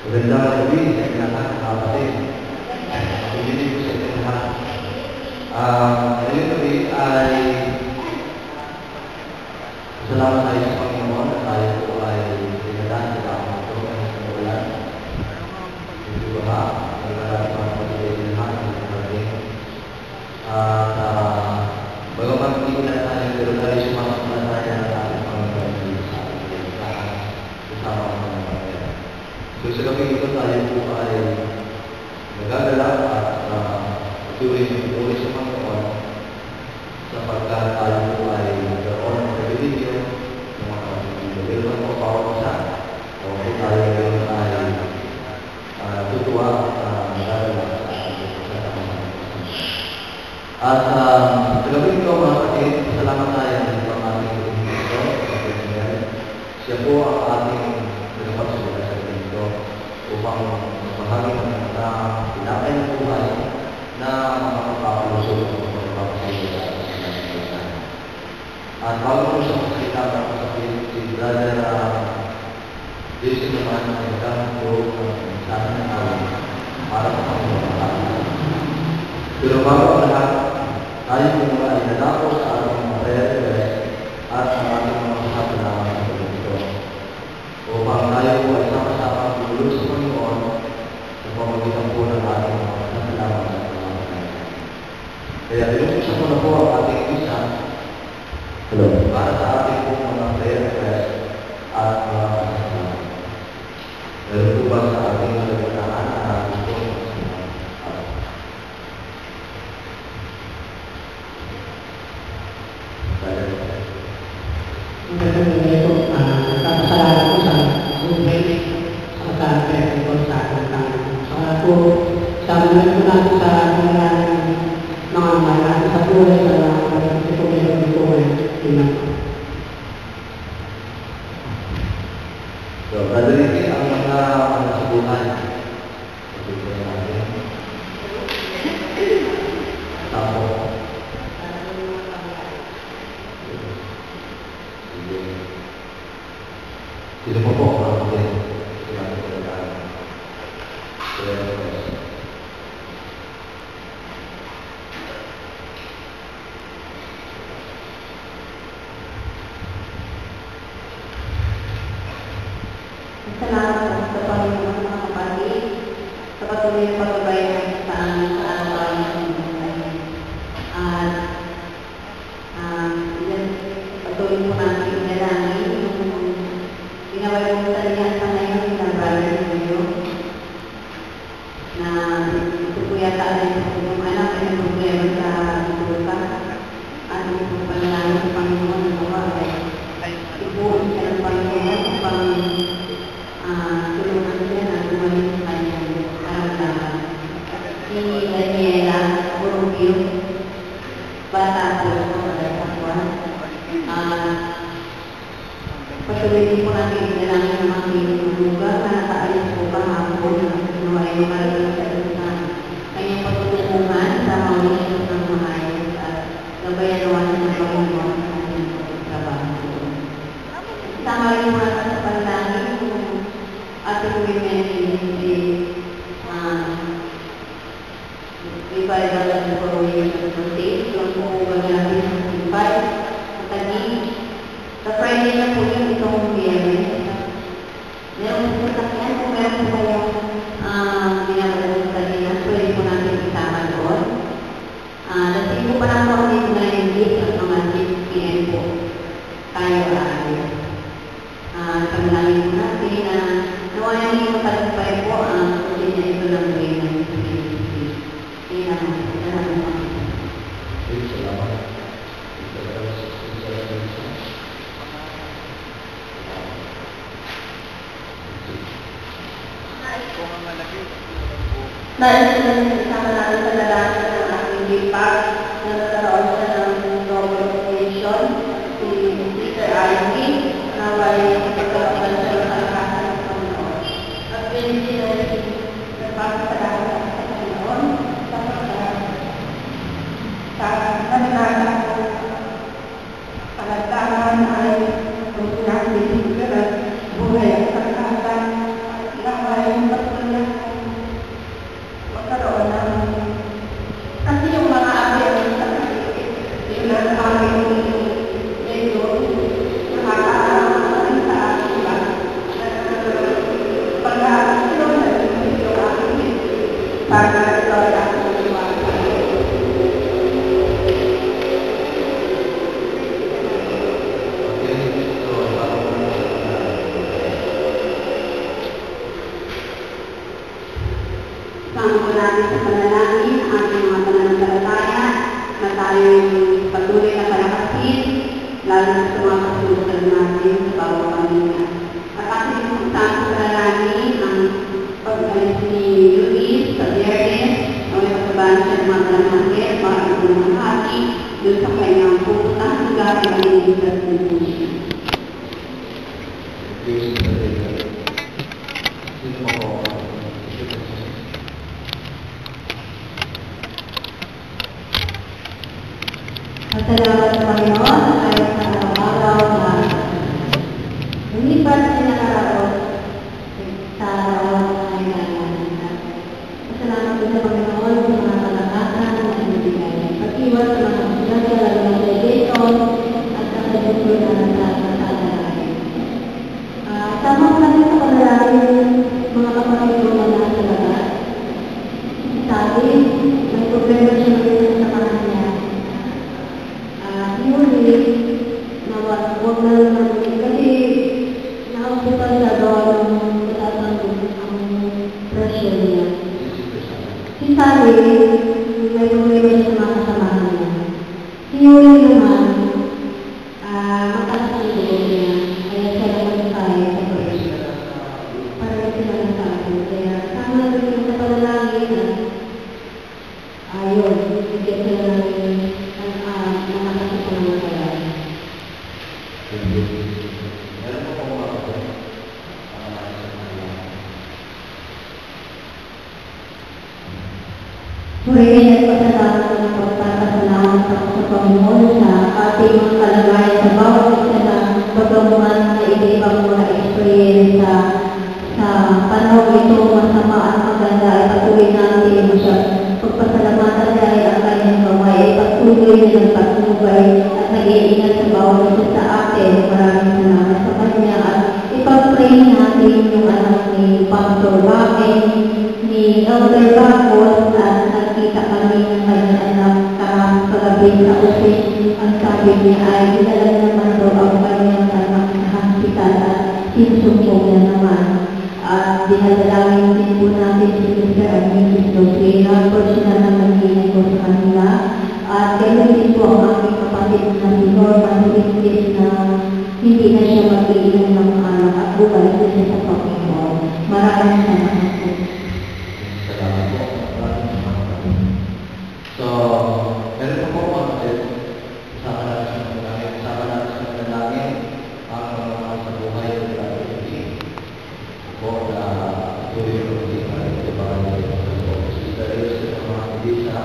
Magandang gabi sa inyo lahat, mga kapatid. Pagpilitin ko sa inyo lahat. Ngayong gabi ay salamat tayo sa Panginoon na tayo po ay pinadaan sa tama ito ay sa ulan. Ito ba? Naglalaki pa ang pagpilitin lahat ng kapatid. At bagamat hindi ko na tayo, pero tayo sumasampalataya na ating Panginoon sa ating lahat kasama ang mga kapatid. So sa gabi ito tayo po ay nagagalak at patuloy sa Panginoon sapagkat tayo po ay nagkaroon ng pribilehyo ng mga kapatid. Pero po bawat isa, kung po tayo ngayon ay tutuwa at nagagalak sa ating Panginoon. At sa gabi ito mga kapatid, salamat tayo ng ibang ating ito, siya po ang ating nagpapasulat sa ito upang maghagi ng mga pinakay ng buhay na makakapalusot ng pagpapasulat sa ito. At bago ko siya magsalita ng kapatid, si Brother Jason naman ay nagkakaroon ng sana ng awang para sa Panginoon. Pero bago ang lahat, tayo po muna ay nadako sa ating mga prayer request at sa ating mga kasalanan sa ito. Upang tayo po ay sama-sama tulog sa Panginoon sa pamamagitan po ng ating mga kasalanan sa Panginoon. Kaya inuusan ko na po ang ating isa para sa ating po mga prayer request at mga kasalanan. Meron po ba sa ating nalagandaan na gusto ng Magandang po, nagpapasalamat po sa movement sa pera po sa ating Panginoon. Saka po, sabi po natin sa mga natin sa buhay sa mga po meron po ay tinan. So, Brother Ricky, ang mga sa buhay. Ito natin. Tapos, sino po po ang kapatid? Sinabi ko na tayo. Salamat sa Panginoon mga kapatid sa patuloy na pagbabay natin sa amin sa araw-araw ng buhay. At patuloy po natin inalangin yung ginawa yung talihan sa ngayon ng brother ninyo na ito po yata rin sa inyong anak ay may problema sa buka at ito po panalangin sa Panginoon ng mga ay ibuon siya ng Panginoon upang tulungan siya na gumaling sa kanyang karamdaman. Si Daniela Burugyo, bata po sa Pagkakwan. Patuloy din po natin inalangin ng mga kinuga na nakaalis po kahapon na ginawa ay makarating sa kanyang pagtutungan sa mga misyon ng maayos at gabayan naman ng Panginoon sa kanyang trabaho. Isama rin po natin sa panalangin ating women in revival at reformation of faith. Yung po natin sa Sipay, sa Taguig. Sa Friday na po yung itong biyernes. Meron po sa sakyan, kung meron po kayong binabalong sa Linas, pwede po natin isama doon. Kasi po pa lang po ang dito na yung gate at mga 6 p.m. po tayo aalis. Paglalangin po natin na nawayan niyo yung talumpay po ang kasi niya ito ng way ng community. Salamat po. Salamat. Nais ko naman isama natin sa lalaki ng aking lipat na nagkaroon siya ng Nobel Foundation, si Mr. Ivy, na may pagkaroon siya ng kalakasan ng Panginoon. At pinili na rin nagpapasalamat sa Panginoon sa kanilala ko palagtangan ay kung sinabi ng buhay at kalakasan, po natin sa panalangin ang ating mga pananampalataya na tayo'y patuloy na palakasin, lalo na sa mga kasulutan natin sa bawat pamilya. At ating isang sa panalangin ang pag-alis ni Luis sa Biyernes, na may pagkabaan siya ng mga panalangin para ito ng hati doon sa kanyang pupuntahan sa lugar na nililigtas ng puso. Salamat sa Panginoon ay sa araw-araw na lumipas ay nakaraos sa araw na inalaman natin. Salamat po sa Panginoon sa mga kalakasan na inibigay. Pag-iwas sa mga sulat, lalo na sa Dayton at sa kasunod na natin. Sama ko natin sa panalangin mga kapatid ko na nasa lahat. Sabi, may problema siya ngayon sa kanya. Huwag na naman kasi nakabutan siya doon mataas ang pressure niya. Si Sally, may problema siya sa mga kasamahan niya. Si Yuri naman, mataas ang dugo niya. Kaya siya naman tayo sa pressure. Parang sila na sa akin. Kaya sama natin sa panalangin na ayun, bigyan sila namin ang nakakasipanamatala. Meron po kong mga kapatid Purihin at pasalamat ko ng pagpapasalamat ako sa Panginoon sa ating mga kalagayan sa bawat isa na pagkamuhan na ibibang mga experience sa panahon ito masama at maganda ay patuloy natin siya. Pagpasalamatan dahil ang kanyang gaway ay patuloy na ng patnubay at nag-iingat sa bawat isa sa atin. Maraming salamat sa kanya at ipag-pray natin yung anak ni Pastor Bakit, ni Elder Bacos at nakita kami ng kanyang anak kagabi sa office. Ang sabi niya ay dinala naman daw ang kanyang anak sa hospital at sinusumpong niya naman. At dinadalangin din po natin si Mr. and Mrs. Dosena, personal na magiging ko sa kanila. At ganoon din po ang aking kapatid na si Norma Hurikis na hindi na siya mag-iinom ng anak at bumalik na siya sa Panginoon. Maraming salamat po. Salamat po. So, meron po mga kapatid. Kasama natin sa panalangin ang mga sa buhay ng ating po na tuloy ko din ang ibabahan ng Sister Reyes sa mga Medisa,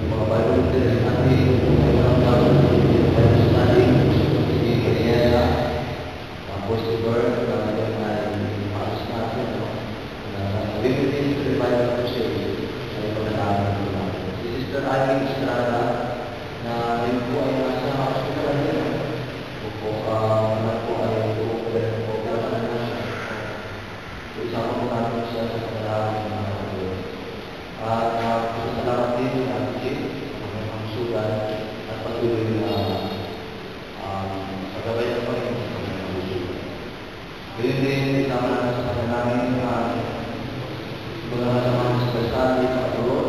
mga Bible study natin, mga Bible study, si Mariela, ang Post-Bird, na yan ay maalas natin, na Bibigyan sa Bible Crusade, ay pagkakaroon ko natin. Si Sister Ivy Estrada, na yun po ay nasa hospital niya. Po ay isama po natin siya sa panalangin ng mga kapatid. At salamat din ang Chief, ang sugat at patuloy na pagabay ng Panginoon sa mga sugat. Ganyan din, isama natin sa panalangin mga kasama sa kasali sa abroad.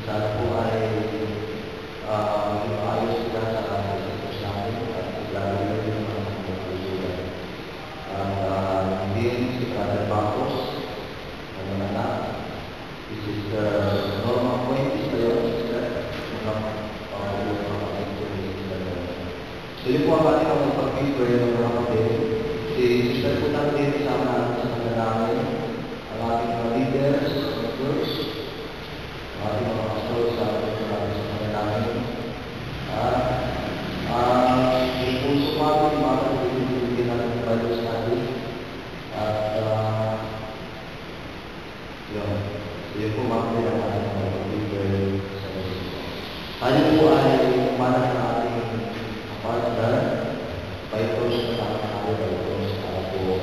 Sana po ay maayos sila sa kasali at lalo din ang mga sugat. Din si Father Bacos, ang anak, si Sister Norma Fuentes, Sister, so yun po ang ating mga pag-pray ng mga kapatid. Si Sister po natin isama natin sa panalangin, ang ating mga leaders, pastors, ang ating mga pastors sa ating natin sa panalangin. Yung puso natin, mga kapatid, hindi natin sa Bible study. At yun po mga kapatid ang ating mga pag-pray sa Diyos. Ano po ay umanap na ating partner, Vitos, kasama natin Vitos, para po